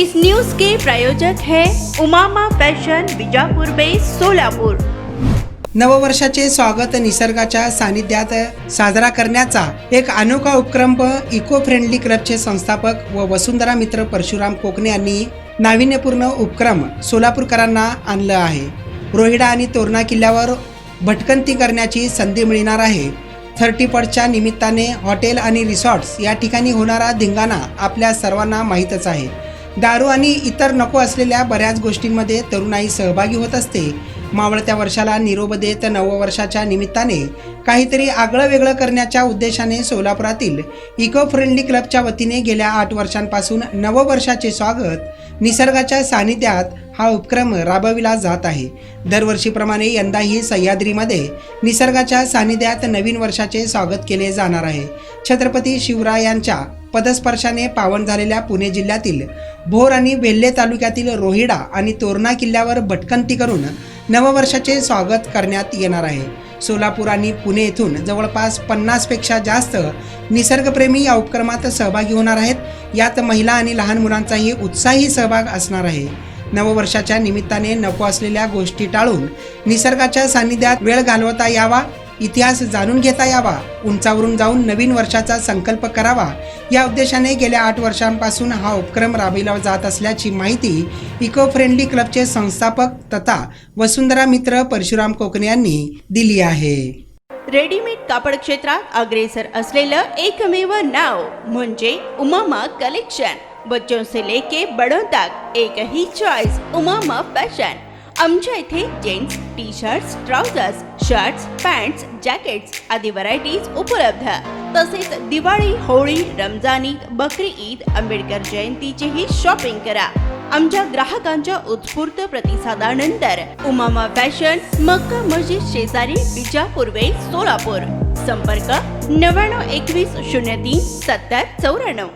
इस news के प्रायोजक है Umama fashion Bijapur base Solapur. नववर्षाचे स्वागत निसर्गाच्या सानिध्यात साजरा करण्याचा एक अनोखा उपक्रम इको फ्रेंडली क्लबचे संस्थापक व वसुंधरा मित्र परशुराम कोकणे यांनी नाविन्यपूर्ण उपक्रम सोलापूरकरांना आणलं आहे। रोहिडा आणि तोरणा किल्ल्यावर भटकंती करण्याची संधी मिळणार आहे। 30च्या निमित्ताने हॉटेल आणि रिसॉर्ट्स या ठिकाणी होणारा धिंगाणा आपल्या सर्वांना माहीतच आहे। दारू आणि इतर नको असलेल्या बऱ्याच गोष्टींमध्ये तरुणाई सहभागी होत असते। मावळत्या वर्षाला निरोप देत नववर्षाच्या निमित्ताने काहीतरी आगळं वेगळं करण्याच्या उद्देशाने सोलापुरातील इको फ्रेंडली क्लबच्या वतीने गेल्या 8 वर्षांपासून नववर्षाचे स्वागत निसर्गाच्या सानिध्यात हा उपक्रम राबविला जात आहे। दरवर्षीप्रमाणे यंदाही सह्याद्रीमध्ये निसर्गाच्या सानिध्यात नवीन वर्षाचे स्वागत केले जाणार आहे। छत्रपती शिवरायांच्या पदस्पर्शाने पावन झालेल्या पुणे जिल्ह्यातील भोर आणि वेल्हे तालुक्यातील रोहिडा आणि तोरणा किल्ल्यावर भटकंती करून नववर्षाचे स्वागत करण्यात येणार आहे। सोलापूर आणि पुणे येथून जवळपास 50 पेक्षा जास्त निसर्गप्रेमी या उपक्रमात सहभागी होणार आहेत। यात महिला आणि लहान मुलांचाही उत्साही सहभाग असणार आहे। नववर्षाच्या निमित्ताने नको असलेल्या गोष्टी टाळून निसर्गाच्या सानिध्यात वेळ घालवता यावा, इतिहास जाणून घेता यावा, उंचावरून जाऊन नवीन वर्षाचा संकल्प करावा या उद्देशाने गेल्या 8 वर्षांपासून हा उपक्रम राबविला जात असल्याची माहिती इको फ्रेंडली क्लबचे संस्थापक तथा वसुंधरा मित्र परशुराम कोकणे यांनी दिली आहे। रेडीमेड कापड क्षेत्रात अग्रेसर असलेलं एकमेव नाव म्हणजे उमामा कलेक्शन। बच्चों से लेके बड़ों तक एक ही चॉइस, उमामा फैशन। आमच्या इथे gents T shirts, trousers, shirts, pants, jackets आदी व्हरायटीज उपलब्ध। तसेच दिवाळी, होळी, रमजान ईद, बकरी ईद, आंबेडकर जयंतीचीही शॉपिंग करा। आमच्या ग्राहकांच्या उत्स्फूर्त प्रतिसादानंतर उमामा फॅशन मक्का मस्जिद शेजारी बीजापूर वेस्ट सोलापूर। संपर्क 99 21 03 70 94।